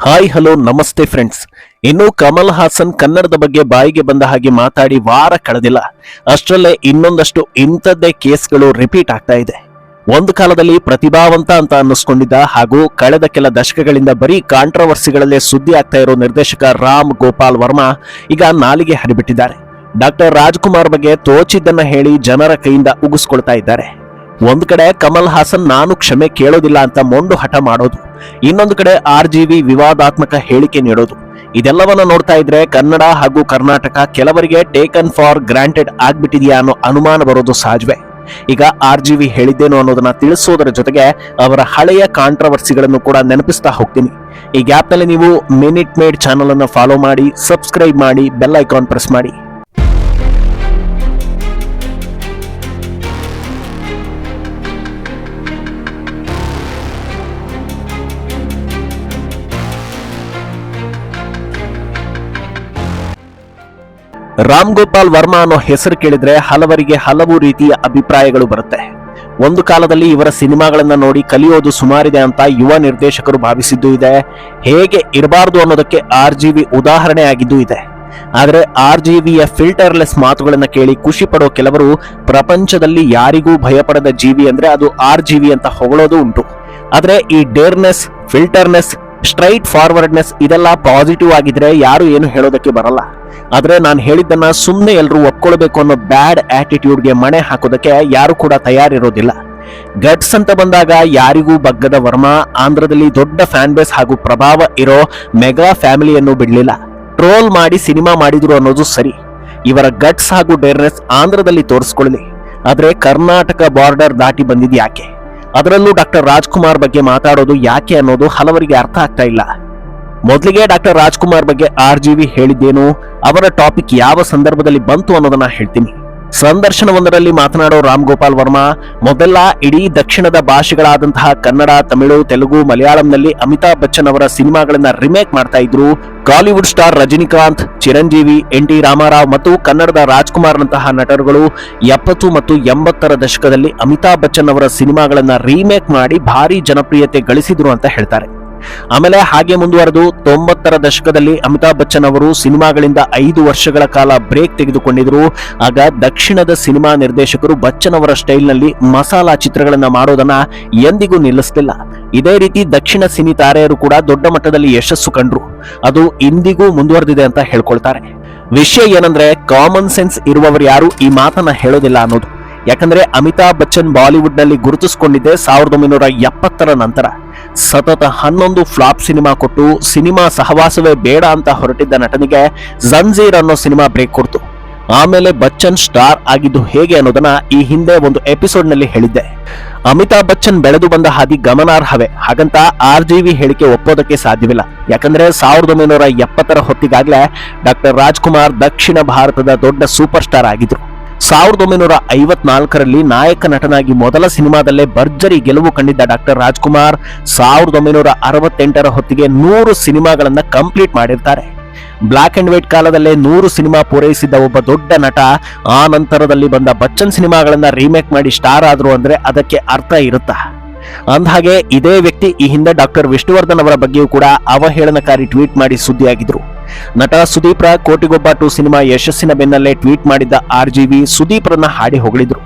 Hi hello ನಮಸ್ತೆ friends. ಇನ್ನು ಕಮಲ್ ಹಾಸನ್ ಕನ್ನಡದ ಬಗ್ಗೆ ಬಾಯಿಗೆ ಬಂದ ಹಾಗೆ ಮಾತಾಡಿ ವಾರ ಕಳೆದಿಲ್ಲ. ಅಷ್ಟರಲ್ಲೇ ಇನ್ನೊಂದಷ್ಟು ಇಂಥದ್ದೇ ಕೇಸ್ಗಳು ರಿಪೀಟ್ ಆಗ್ತಾ ಇದೆ. ಒಂದು ಕಾಲದಲ್ಲಿ ಪ್ರತಿಭಾವಂತ ಅಂತ ಅನ್ನಿಸ್ಕೊಂಡಿದ್ದ ಹಾಗೂ ಕಳೆದ ಕೆಲ ದಶಕಗಳಿಂದ ಬರೀ ಕಾಂಟ್ರವರ್ಸಿಗಳಲ್ಲೇ ಸುದ್ದಿ ಆಗ್ತಾ ಇರೋ ನಿರ್ದೇಶಕ ರಾಮ್ ಗೋಪಾಲ್ ವರ್ಮಾ ಈಗ ನಾಲಿಗೆ ಹರಿಬಿಟ್ಟಿದ್ದಾರೆ. ಡಾಕ್ಟರ್ ರಾಜ್ಕುಮಾರ್ ಬಗ್ಗೆ ತೋಚಿದ್ದನ್ನ ಹೇಳಿ ಜನರ ಕೈಯಿಂದ ಉಗಿಸ್ಕೊಳ್ತಾ ಇದ್ದಾರೆ. ಒಂದು ಕಡೆ ಕಮಲ್ ಹಾಸನ್ ನಾನು ಕ್ಷಮೆ ಕೇಳೋದಿಲ್ಲ ಅಂತ ಮೊಂಡು ಹಠ ಮಾಡೋದು, ಇನ್ನೊಂದು ಕಡೆ RGV ವಿವಾದಾತ್ಮಕ ಹೇಳಿಕೆ ನೀಡೋದು. ಇದೆಲ್ಲವನ್ನ ನೋಡ್ತಾ ಇದ್ರೆ ಕನ್ನಡ ಹಾಗೂ ಕರ್ನಾಟಕ ಕೆಲವರಿಗೆ ಟೇಕನ್ ಫಾರ್ ಗ್ರಾಂಟೆಡ್ ಆಗ್ಬಿಟ್ಟಿದೆಯಾ ಅನ್ನೋ ಅನುಮಾನ ಬರೋದು ಸಹಜವೇ. ಈಗ RGV ಹೇಳಿದ್ದೇನು ಅನ್ನೋದನ್ನ ತಿಳಿಸೋದರ ಜೊತೆಗೆ ಅವರ ಹಳೆಯ ಕಾಂಟ್ರವರ್ಸಿಗಳನ್ನು ಕೂಡ ನೆನಪಿಸ್ತಾ ಹೋಗ್ತೀನಿ. ಈ ಗ್ಯಾಪ್ ನಲ್ಲಿ ನೀವು ಮಿನಿಟ್ ಮೇಡ್ ಚಾನಲ್ ಅನ್ನು ಫಾಲೋ ಮಾಡಿ, ಸಬ್ಸ್ಕ್ರೈಬ್ ಮಾಡಿ, ಬೆಲ್ ಐಕಾನ್ ಪ್ರೆಸ್ ಮಾಡಿ. ರಾಮ್ ಗೋಪಾಲ್ ವರ್ಮಾ ಅನ್ನೋ ಹೆಸರು ಕೇಳಿದ್ರೆ ಹಲವರಿಗೆ ಹಲವು ರೀತಿಯ ಅಭಿಪ್ರಾಯಗಳು ಬರುತ್ತೆ. ಒಂದು ಕಾಲದಲ್ಲಿ ಇವರ ಸಿನಿಮಾಗಳನ್ನ ನೋಡಿ ಕಲಿಯೋದು ಸುಮಾರಿದೆ ಅಂತ ಯುವ ನಿರ್ದೇಶಕರು ಭಾವಿಸಿದ್ದು ಇದೆ. ಹೇಗೆ ಇರಬಾರ್ದು ಅನ್ನೋದಕ್ಕೆ RGV ಉದಾಹರಣೆ ಆಗಿದ್ದು ಇದೆ. ಆದರೆ RGVಯ ಫಿಲ್ಟರ್ಲೆಸ್ ಮಾತುಗಳನ್ನ ಕೇಳಿ ಖುಷಿ ಪಡೋ ಕೆಲವರು ಪ್ರಪಂಚದಲ್ಲಿ ಯಾರಿಗೂ ಭಯಪಡದ ಜೀವಿ ಅಂದ್ರೆ ಅದು RGV ಅಂತ ಹೊಗಳೋದು ಉಂಟು. ಆದ್ರೆ ಈ ಡೇರ್ನೆಸ್, ಫಿಲ್ಟರ್ನೆಸ್, ಸ್ಟ್ರೈಟ್ ಫಾರ್ವರ್ಡ್ನೆಸ್ ಇದೆಲ್ಲ ಪಾಸಿಟಿವ್ ಆಗಿದ್ರೆ ಯಾರು ಏನು ಹೇಳೋದಕ್ಕೆ ಬರಲ್ಲ. ಆದ್ರೆ ನಾನು ಹೇಳಿದ್ದನ್ನ ಸುಮ್ಮನೆ ಎಲ್ಲರೂ ಒಪ್ಕೊಳ್ಬೇಕು ಅನ್ನೋ ಬ್ಯಾಡ್ ಆಟಿಟ್ಯೂಡ್ಗೆ ಮಣೆ ಹಾಕೋದಕ್ಕೆ ಯಾರು ಕೂಡ ತಯಾರಿರೋದಿಲ್ಲ. ಗಟ್ಸ್ ಅಂತ ಬಂದಾಗ ಯಾರಿಗೂ ಬಗ್ಗದ ವರ್ಮಾ ಆಂಧ್ರದಲ್ಲಿ ದೊಡ್ಡ ಫ್ಯಾನ್ ಬೇಸ್ ಹಾಗೂ ಪ್ರಭಾವ ಇರೋ ಮೆಗಾ ಫ್ಯಾಮಿಲಿಯನ್ನು ಬಿಡ್ಲಿಲ್ಲ. ಟ್ರೋಲ್ ಮಾಡಿ ಸಿನಿಮಾ ಮಾಡಿದ್ರು ಅನ್ನೋದು ಸರಿ, ಇವರ ಗಟ್ಸ್ ಹಾಗೂ ಡೇರ್ನೆಸ್ ಆಂಧ್ರದಲ್ಲಿ ತೋರಿಸ್ಕೊಳ್ಳಿ. ಆದ್ರೆ ಕರ್ನಾಟಕ ಬಾರ್ಡರ್ ದಾಟಿ ಬಂದಿದ್ ಯಾಕೆ, ಅದರಲ್ಲೂ ಡಾಕ್ಟರ್ ರಾಜ್ಕುಮಾರ್ ಬಗ್ಗೆ ಮಾತಾಡೋದು ಯಾಕೆ ಅನ್ನೋದು ಹಲವರಿಗೆ ಅರ್ಥ ಆಗ್ತಾ ಇಲ್ಲ. ಮೊದಲಿಗೆ ಡಾಕ್ಟರ್ ರಾಜ್ಕುಮಾರ್ ಬಗ್ಗೆ RGV ಹೇಳಿದ್ದೇನು, ಅವರ ಟಾಪಿಕ್ ಯಾವ ಸಂದರ್ಭದಲ್ಲಿ ಬಂತು ಅನ್ನೋದನ್ನ ಹೇಳ್ತೀನಿ. ಸಂದರ್ಶನವೊಂದರಲ್ಲಿ ಮಾತನಾಡೋ ರಾಮ್ ಗೋಪಾಲ್ ವರ್ಮಾ ಮೊದಲ ಇಡೀ ದಕ್ಷಿಣದ ಭಾಷೆಗಳಾದಂತಹ ಕನ್ನಡ, ತಮಿಳು, ತೆಲುಗು, ಮಲಯಾಳಂನಲ್ಲಿ ಅಮಿತಾಬ್ ಬಚ್ಚನ್ ಅವರ ಸಿನಿಮಾಗಳನ್ನ ರಿಮೇಕ್ ಮಾಡ್ತಾ ಇದ್ರು. ಕಾಲಿವುಡ್ ಸ್ಟಾರ್ ರಜನಿಕಾಂತ್, ಚಿರಂಜೀವಿ, NT ರಾಮಾರಾವ್ ಮತ್ತು ಕನ್ನಡದ ರಾಜ್ಕುಮಾರ್ ನಂತಹ ನಟರುಗಳು 70 ಮತ್ತು 80ರ ದಶಕದಲ್ಲಿ ಅಮಿತಾಬ್ ಬಚ್ಚನ್ ಅವರ ಸಿನಿಮಾಗಳನ್ನ ರೀಮೇಕ್ ಮಾಡಿ ಭಾರಿ ಜನಪ್ರಿಯತೆ ಗಳಿಸಿದ್ರು ಅಂತ ಹೇಳ್ತಾರೆ. ಆಮೇಲೆ ಹಾಗೆ ಮುಂದುವರೆದು 90ರ ದಶಕದಲ್ಲಿ ಅಮಿತಾಬ್ ಬಚ್ಚನ್ ಅವರು ಸಿನಿಮಾಗಳಿಂದ 5 ವರ್ಷಗಳ ಕಾಲ ಬ್ರೇಕ್ ತೆಗೆದುಕೊಂಡಿದ್ರು. ಆಗ ದಕ್ಷಿಣದ ಸಿನಿಮಾ ನಿರ್ದೇಶಕರು ಬಚ್ಚನ್ ಅವರ ಸ್ಟೈಲ್ ನಲ್ಲಿ ಮಸಾಲಾ ಚಿತ್ರಗಳನ್ನ ಮಾಡೋದನ್ನ ಎಂದಿಗೂ ನಿಲ್ಲಿಸಲಿಲ್ಲ. ಇದೇ ರೀತಿ ದಕ್ಷಿಣ ಸಿನಿ ತಾರೆಯರು ಕೂಡ ದೊಡ್ಡ ಮಟ್ಟದಲ್ಲಿ ಯಶಸ್ಸು ಕಂಡ್ರು. ಅದು ಇಂದಿಗೂ ಮುಂದುವರೆದಿದೆ ಅಂತ ಹೇಳ್ಕೊಳ್ತಾರೆ. ವಿಷಯ ಏನಂದ್ರೆ ಕಾಮನ್ ಸೆನ್ಸ್ ಇರುವವರು ಯಾರು ಈ ಮಾತನ್ನ ಹೇಳೋದಿಲ್ಲ ಅನ್ನೋದು. ಯಾಕಂದ್ರೆ ಅಮಿತಾಬ್ ಬಚ್ಚನ್ ಬಾಲಿವುಡ್ ನಲ್ಲಿ ಗುರುತಿಸಿಕೊಂಡಿದ್ದೆ 1970ರ ನಂತರ. ಸತತ 11 ಫ್ಲಾಪ್ ಸಿನಿಮಾ ಕೊಟ್ಟು ಸಿನಿಮಾ ಸಹವಾಸವೇ ಬೇಡ ಅಂತ ಹೊರಟಿದ್ದ ನಟನಿಗೆ ಜಂಜೀರ್ ಅನ್ನೋ ಸಿನಿಮಾ ಬ್ರೇಕ್ ಕೊಡ್ತು. ಆಮೇಲೆ ಬಚ್ಚನ್ ಸ್ಟಾರ್ ಆಗಿದ್ದು ಹೇಗೆ ಅನ್ನೋದನ್ನ ಈ ಹಿಂದೆ ಒಂದು ಎಪಿಸೋಡ್ ನಲ್ಲಿ ಹೇಳಿದ್ದೆ. ಅಮಿತಾಬ್ ಬಚ್ಚನ್ ಬೆಳೆದು ಬಂದ ಹಾದಿ ಗಮನಾರ್ಹವೇ, ಹಾಗಂತ RGV ಹೇಳಿಕೆ ಒಪ್ಪೋದಕ್ಕೆ ಸಾಧ್ಯವಿಲ್ಲ. ಯಾಕಂದ್ರೆ 1970ರ ಹೊತ್ತಿಗಾಗ್ಲೇ ಡಾಕ್ಟರ್ ರಾಜ್ಕುಮಾರ್ ದಕ್ಷಿಣ ಭಾರತದ ದೊಡ್ಡ ಸೂಪರ್ ಸ್ಟಾರ್ ಆಗಿದ್ರು. 1954ರಲ್ಲಿ ನಾಯಕ ನಟನಾಗಿ ಮೊದಲ ಸಿನಿಮಾದಲ್ಲೇ ಭರ್ಜರಿ ಗೆಲುವು ಕಂಡಿದ್ದ ಡಾಕ್ಟರ್ ರಾಜ್ಕುಮಾರ್ 1968ರ ಹೊತ್ತಿಗೆ 100 ಸಿನಿಮಾಗಳನ್ನ ಕಂಪ್ಲೀಟ್ ಮಾಡಿರ್ತಾರೆ. ಬ್ಲಾಕ್ ಅಂಡ್ ವೈಟ್ ಕಾಲದಲ್ಲೇ 100 ಸಿನಿಮಾ ಪೂರೈಸಿದ್ದ ಒಬ್ಬ ದೊಡ್ಡ ನಟ ಆ ನಂತರದಲ್ಲಿ ಬಂದ ಬಚ್ಚನ್ ಸಿನಿಮಾಗಳನ್ನ ರೀಮೇಕ್ ಮಾಡಿ ಸ್ಟಾರ್ ಆದ್ರು ಅಂದ್ರೆ ಅದಕ್ಕೆ ಅರ್ಥ ಇರುತ್ತಾ? ಅಂದಹಾಗೆ ಇದೇ ವ್ಯಕ್ತಿ ಈ ಹಿಂದೆ ಡಾಕ್ಟರ್ ವಿಷ್ಣುವರ್ಧನ್ ಅವರ ಬಗ್ಗೆಯೂ ಕೂಡ ಅವಹೇಳನಕಾರಿ ಟ್ವೀಟ್ ಮಾಡಿ ಸುದ್ದಿಯಾಗಿದ್ರು. ನಟ ಸುದೀಪ್ರ ಕೋಟಿಗೊಬ್ಬ 2 ಸಿನಿಮಾ ಯಶಸ್ಸಿನ ಬೆನ್ನಲ್ಲೇ ಟ್ವೀಟ್ ಮಾಡಿದ್ದ RGV ಸುದೀಪ್ರನ್ನ ಹಾಡಿ ಹೊಗಳಿದ್ರು.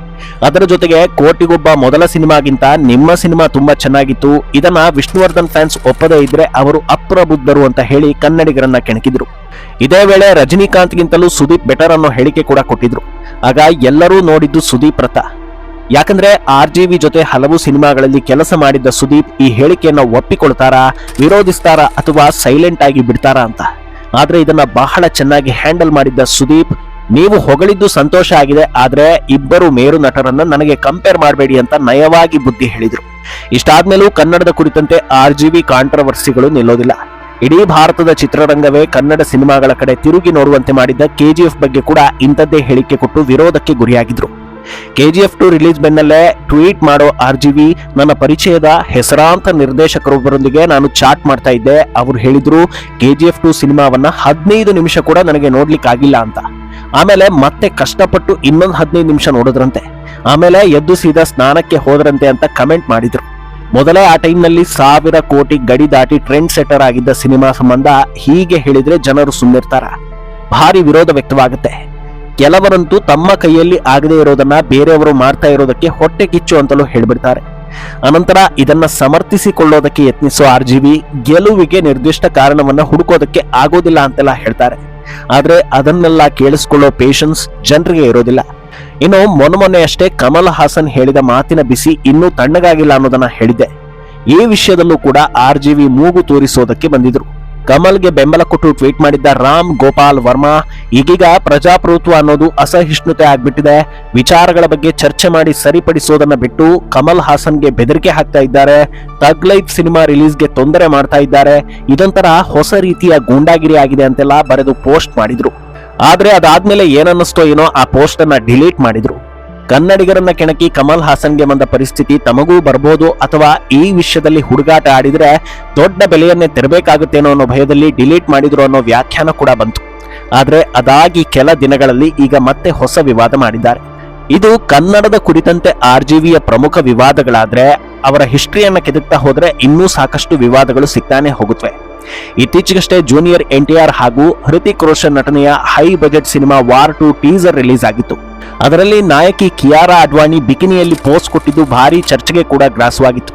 ಅದರ ಜೊತೆಗೆ ಕೋಟಿಗೊಬ್ಬ ಮೊದಲ ಸಿನಿಮಾಗಿಂತ ನಿಮ್ಮ ಸಿನಿಮಾ ತುಂಬಾ ಚೆನ್ನಾಗಿತ್ತು, ಇದನ್ನ ವಿಷ್ಣುವರ್ಧನ್ ಫ್ಯಾನ್ಸ್ ಒಪ್ಪದೇ ಇದ್ರೆ ಅವರು ಅಪ್ರಬುದ್ಧರು ಅಂತ ಹೇಳಿ ಕನ್ನಡಿಗರನ್ನ ಕೆಣಕಿದ್ರು. ಇದೇ ವೇಳೆ ರಜನಿಕಾಂತ್ಗಿಂತಲೂ ಸುದೀಪ್ ಬೆಟರ್ ಅನ್ನೋ ಹೇಳಿಕೆ ಕೂಡ ಕೊಟ್ಟಿದ್ರು. ಆಗ ಎಲ್ಲರೂ ನೋಡಿದ್ದು ಸುದೀಪ್ ರಥ. ಯಾಕಂದ್ರೆ RGV ಜೊತೆ ಹಲವು ಸಿನಿಮಾಗಳಲ್ಲಿ ಕೆಲಸ ಮಾಡಿದ್ದ ಸುದೀಪ್ ಈ ಹೇಳಿಕೆಯನ್ನ ಒಪ್ಪಿಕೊಳ್ತಾರಾ, ವಿರೋಧಿಸ್ತಾರಾ ಅಥವಾ ಸೈಲೆಂಟ್ ಆಗಿ ಬಿಡ್ತಾರಾ ಅಂತ. ಆದ್ರೆ ಇದನ್ನ ಬಹಳ ಚೆನ್ನಾಗಿ ಹ್ಯಾಂಡಲ್ ಮಾಡಿದ್ದ ಸುದೀಪ್, ನೀವು ಹೊಗಳಿದ್ದು ಸಂತೋಷ ಆಗಿದೆ, ಆದ್ರೆ ಇಬ್ಬರು ಮೇರು ನಟರನ್ನ ನನಗೆ ಕಂಪೇರ್ ಮಾಡಬೇಡಿ ಅಂತ ನಯವಾಗಿ ಬುದ್ಧಿ ಹೇಳಿದ್ರು. ಇಷ್ಟಾದ್ಮೇಲೂ ಕನ್ನಡದ ಕುರಿತಂತೆ RGV ಕಾಂಟ್ರವರ್ಸಿಗಳು ನಿಲ್ಲೋದಿಲ್ಲ. ಇಡೀ ಭಾರತದ ಚಿತ್ರರಂಗವೇ ಕನ್ನಡ ಸಿನಿಮಾಗಳ ಕಡೆ ತಿರುಗಿ ನೋಡುವಂತೆ ಮಾಡಿದ್ದ KGF ಬಗ್ಗೆ ಕೂಡ ಇಂಥದ್ದೇ ಹೇಳಿಕೆ ಕೊಟ್ಟು ವಿರೋಧಕ್ಕೆ ಗುರಿಯಾಗಿದ್ರು. KGF 2 ರಿಲೀಸ್ ಬೆನ್ನಲ್ಲೇ ಟ್ವೀಟ್ ಮಾಡೋ RGV, ನನ್ನ ಪರಿಚಯದ ಹೆಸರಾಂತ ನಿರ್ದೇಶಕರೊಬ್ಬರೊಂದಿಗೆ ನಾನು ಚಾಟ್ ಮಾಡ್ತಾ ಇದ್ದೆ. ಅವರು ಹೇಳಿದ್ರು KGF 2 ಸಿನಿಮಾವನ್ನ 15 ನಿಮಿಷ ಕೂಡ ನನಗೆ ನೋಡ್ಲಿಕ್ಕಾಗಿಲ್ಲ ಅಂತ. ಆಮೇಲೆ ಮತ್ತೆ ಕಷ್ಟಪಟ್ಟು ಇನ್ನೊಂದು 15 ನಿಮಿಷ ನೋಡಿದ್ರಂತೆ. ಆಮೇಲೆ ಎದ್ದು ಸೀದಾ ಸ್ನಾನಕ್ಕೆ ಹೋದ್ರಂತೆ ಅಂತ ಕಮೆಂಟ್ ಮಾಡಿದ್ರು. ಮೊದಲೇ ಆ ಟೈಮ್ನಲ್ಲಿ 1000 ಕೋಟಿ ಗಡಿ ದಾಟಿ ಟ್ರೆಂಡ್ ಸೆಟರ್ ಆಗಿದ್ದ ಸಿನಿಮಾ ಸಂಬಂಧ ಹೀಗೆ ಹೇಳಿದ್ರೆ ಜನರು ಸುಮ್ಮನಿರ್ತಾರ? ಭಾರಿ ವಿರೋಧ ವ್ಯಕ್ತವಾಗುತ್ತೆ. ಕೆಲವರಂತೂ ತಮ್ಮ ಕೈಯಲ್ಲಿ ಆಗದೆ ಇರೋದನ್ನ ಬೇರೆಯವರು ಮಾಡ್ತಾ ಇರೋದಕ್ಕೆ ಹೊಟ್ಟೆ ಕಿಚ್ಚು ಅಂತಲೂ ಹೇಳ್ಬಿಡ್ತಾರೆ. ಅನಂತರ ಇದನ್ನ ಸಮರ್ಥಿಸಿಕೊಳ್ಳೋದಕ್ಕೆ ಯತ್ನಿಸೋ RGV ಗೆಲುವಿಗೆ ನಿರ್ದಿಷ್ಟ ಕಾರಣವನ್ನ ಹುಡುಕೋದಕ್ಕೆ ಆಗೋದಿಲ್ಲ ಅಂತೆಲ್ಲ ಹೇಳ್ತಾರೆ. ಆದ್ರೆ ಅದನ್ನೆಲ್ಲ ಕೇಳಿಸ್ಕೊಳ್ಳೋ ಪೇಷನ್ಸ್ ಜನರಿಗೆ ಇರೋದಿಲ್ಲ. ಇನ್ನು ಮೊನ್ನೆ ಅಷ್ಟೇ ಕಮಲ್ ಹಾಸನ್ ಹೇಳಿದ ಮಾತಿನ ಬಿಸಿ ಇನ್ನೂ ತಣ್ಣಗಾಗಿಲ್ಲ ಅನ್ನೋದನ್ನ ಹೇಳಿದ್ದೆ. ಈ ವಿಷಯದಲ್ಲೂ ಕೂಡ RGV ಮೂಗು ತೋರಿಸೋದಕ್ಕೆ ಬಂದಿದ್ರು. ಕಮಲ್ಗೆ ಬೆಂಬಲ ಕೊಟ್ಟು ಟ್ವೀಟ್ ಮಾಡಿದ್ದ ರಾಮ್ ಗೋಪಾಲ್ ವರ್ಮಾ ಈಗೀಗ ಪ್ರಜಾಪ್ರಭುತ್ವ ಅನ್ನೋದು ಅಸಹಿಷ್ಣುತೆ ಆಗ್ಬಿಟ್ಟಿದೆ, ವಿಚಾರಗಳ ಬಗ್ಗೆ ಚರ್ಚೆ ಮಾಡಿ ಸರಿಪಡಿಸೋದನ್ನ ಬಿಟ್ಟು ಕಮಲ್ ಹಾಸನ್ಗೆ ಬೆದರಿಕೆ ಹಾಕ್ತಾ ಇದ್ದಾರೆ, ತಗ್ ಲೈಫ್ ಸಿನಿಮಾ ರಿಲೀಸ್ಗೆ ತೊಂದರೆ ಮಾಡ್ತಾ ಇದ್ದಾರೆ, ಇದೊಂಥರ ಹೊಸ ರೀತಿಯ ಗೂಂಡಾಗಿರಿ ಆಗಿದೆ ಅಂತೆಲ್ಲ ಬರೆದು ಪೋಸ್ಟ್ ಮಾಡಿದ್ರು. ಆದ್ರೆ ಅದಾದ್ಮೇಲೆ ಏನನ್ನಿಸ್ತೋ ಏನೋ ಆ ಪೋಸ್ಟ್ ಅನ್ನ ಡಿಲೀಟ್ ಮಾಡಿದ್ರು. ಕನ್ನಡಿಗರನ್ನ ಕೆಣಕಿ ಕಮಲ್ ಹಾಸನ್ಗೆ ಬಂದ ಪರಿಸ್ಥಿತಿ ತಮಗೂ ಬರ್ಬೋದು, ಅಥವಾ ಈ ವಿಷಯದಲ್ಲಿ ಹುಡುಗಾಟ ಆಡಿದ್ರೆ ದೊಡ್ಡ ಬೆಲೆಯನ್ನೇ ತೆರಬೇಕಾಗುತ್ತೇನೋ ಅನ್ನೋ ಭಯದಲ್ಲಿ ಡಿಲೀಟ್ ಮಾಡಿದ್ರು ಅನ್ನೋ ವ್ಯಾಖ್ಯಾನ ಕೂಡ ಬಂತು. ಆದ್ರೆ ಅದಾಗಿ ಕೆಲ ದಿನಗಳಲ್ಲಿ ಈಗ ಮತ್ತೆ ಹೊಸ ವಿವಾದ ಮಾಡಿದ್ದಾರೆ. ಇದು ಕನ್ನಡದ ಕುರಿತಂತೆ RGVಯ ಪ್ರಮುಖ ವಿವಾದಗಳಾದ್ರೆ ಅವರ ಹಿಸ್ಟ್ರಿಯನ್ನ ಕೆದಕ್ತಾ ಹೋದ್ರೆ ಇನ್ನೂ ಸಾಕಷ್ಟು ವಿವಾದಗಳು ಸಿಗ್ತಾನೆ ಹೋಗುತ್ತವೆ. ಇತ್ತೀಚೆಗಷ್ಟೇ ಜೂನಿಯರ್ NTR ಹಾಗೂ ಹೃತಿಕ್ ರೋಷನ್ ನಟನೆಯ high budget cinema war 2 teaser release ಆಗಿತ್ತು. ಅದರಲ್ಲಿ ನಾಯಕಿ ಕಿಯಾರಾ ಅಡ್ವಾಣಿ ಬಿಕಿನಿಯಲ್ಲಿ ಪೋಸ್ ಕೊಟ್ಟಿದ್ದು ಭಾರಿ ಚರ್ಚೆಗೆ ಕೂಡ ಗ್ರಾಸವಾಗಿತ್ತು.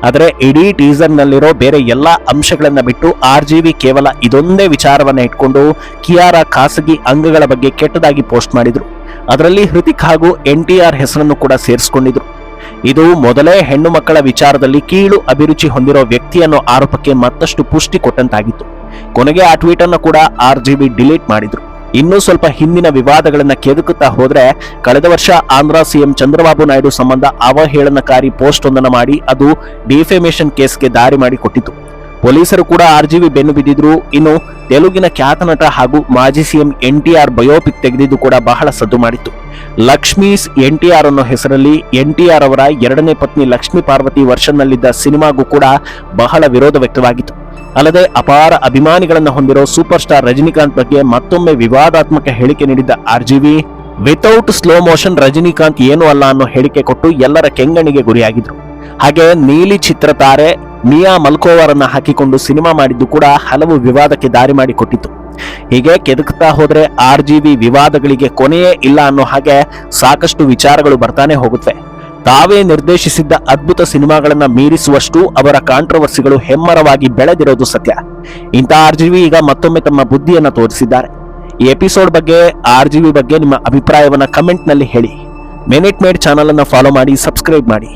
ಆದರೆ ಇಡೀ ಟೀಸರ್ ನಲ್ಲಿರೋ ಬೇರೆ ಎಲ್ಲಾ ಅಂಶಗಳನ್ನ ಬಿಟ್ಟು RGV ಕೇವಲ ಇದೊಂದೇ ವಿಚಾರವನ್ನ ಇಟ್ಕೊಂಡು ಕಿಯಾರಾ ಖಾಸಗಿ ಅಂಗಗಳ ಬಗ್ಗೆ ಕೆಟ್ಟದಾಗಿ ಪೋಸ್ಟ್ ಮಾಡಿದ್ರು. ಅದರಲ್ಲಿ ಹೃತಿಕ್ ಹಾಗೂ NTR ಹೆಸರನ್ನು ಕೂಡ ಸೇರಿಸಿಕೊಂಡಿದ್ರು. ಇದು ಮೊದಲೇ ಹೆಣ್ಣು ಮಕ್ಕಳ ವಿಚಾರದಲ್ಲಿ ಕೀಳು ಅಭಿರುಚಿ ಹೊಂದಿರೋ ವ್ಯಕ್ತಿ ಅನ್ನೋ ಆರೋಪಕ್ಕೆ ಮತ್ತಷ್ಟು ಪುಷ್ಟಿ ಕೊಟ್ಟಂತಾಗಿತ್ತು. ಕೊನೆಗೆ ಆ ಟ್ವೀಟ್ ಅನ್ನು ಕೂಡ RGV ಡಿಲೀಟ್ ಮಾಡಿದ್ರು. ಇನ್ನೂ ಸ್ವಲ್ಪ ಹಿಂದಿನ ವಿವಾದಗಳನ್ನ ಕೆದಕುತ್ತಾ ಹೋದ್ರೆ ಕಳೆದ ವರ್ಷ ಆಂಧ್ರ CM ಚಂದ್ರಬಾಬು ನಾಯ್ಡು ಸಂಬಂಧ ಅವಹೇಳನಕಾರಿ ಪೋಸ್ಟ್ ಒಂದನ್ನು ಮಾಡಿ ಅದು ಡಿಫೇಮೇಷನ್ ಕೇಸ್ಗೆ ದಾರಿ ಮಾಡಿ ಕೊಟ್ಟಿತ್ತು. ಪೊಲೀಸರು ಕೂಡ RGV ಬೆನ್ನು ಬಿದ್ದಿದ್ರು. ಇನ್ನು ತೆಲುಗಿನ ಖ್ಯಾತ ನಟ ಹಾಗೂ ಮಾಜಿ CM NTR ಬಯೋಪಿಕ್ ತೆಗೆದಿದ್ದು ಕೂಡ ಬಹಳ ಸದ್ದು ಮಾಡಿತ್ತು. ಲಕ್ಷ್ಮೀಸ್ NTR ಅನ್ನೋ ಹೆಸರಲ್ಲಿ NTR ಅವರ ಎರಡನೇ ಪತ್ನಿ ಲಕ್ಷ್ಮೀ ಪಾರ್ವತಿ ವರ್ಷನ್ನಲ್ಲಿದ್ದ ಸಿನಿಮಾಗೂ ಕೂಡ ಬಹಳ ವಿರೋಧ ವ್ಯಕ್ತವಾಗಿತ್ತು. ಅಲ್ಲದೆ ಅಪಾರ ಅಭಿಮಾನಿಗಳನ್ನ ಹೊಂದಿರೋ ಸೂಪರ್ ಸ್ಟಾರ್ ರಜನಿಕಾಂತ್ ಬಗ್ಗೆ ಮತ್ತೊಮ್ಮೆ ವಿವಾದಾತ್ಮಕ ಹೇಳಿಕೆ ನೀಡಿದ್ದ RGV without slow motion Rajinikanth ಏನೂ ಅಲ್ಲ ಅನ್ನೋ ಹೇಳಿಕೆ ಕೊಟ್ಟು ಎಲ್ಲರ ಕೆಂಗಣ್ಣಿಗೆ ಗುರಿಯಾಗಿದ್ರು. ಹಾಗೆ ನೀಲಿ ಚಿತ್ರತಾರೆ ಮಿಯಾ ಮಲ್ಕೋವರನ್ನ ಹಾಕಿಕೊಂಡು ಸಿನಿಮಾ ಮಾಡಿದ್ದು ಕೂಡ ಹಲವು ವಿವಾದಕ್ಕೆ ದಾರಿ ಮಾಡಿಕೊಟ್ಟಿತ್ತು. ಹೀಗೆ ಕೆದಕ್ತಾ ಹೋದ್ರೆ RGV ವಿವಾದಗಳಿಗೆ ಕೊನೆಯೇ ಇಲ್ಲ ಅನ್ನೋ ಹಾಗೆ ಸಾಕಷ್ಟು ವಿಚಾರಗಳು ಬರ್ತಾನೆ ಹೋಗುತ್ತವೆ. ತಾವೇ ನಿರ್ದೇಶಿಸಿದ್ದ ಅದ್ಭುತ ಸಿನಿಮಾಗಳನ್ನ ಮೀರಿಸುವಷ್ಟು ಅವರ ಕಾಂಟ್ರವರ್ಸಿಗಳು ಹೆಮ್ಮರವಾಗಿ ಬೆಳೆದಿರೋದು ಸತ್ಯ. ಇಂಥ RGV ಈಗ ಮತ್ತೊಮ್ಮೆ ತಮ್ಮ ಬುದ್ಧಿಯನ್ನ ತೋರಿಸಿದ್ದಾರೆ. ಈ ಎಪಿಸೋಡ್ ಬಗ್ಗೆ RGV ಬಗ್ಗೆ ನಿಮ್ಮ ಅಭಿಪ್ರಾಯವನ್ನ ಕಮೆಂಟ್ ನಲ್ಲಿ ಹೇಳಿ. ಮಿನಿಟ್ ಮೇಡ್ ಚಾನಲ್ ಅನ್ನ ಫಾಲೋ ಮಾಡಿ, ಸಬ್ಸ್ಕ್ರೈಬ್ ಮಾಡಿ.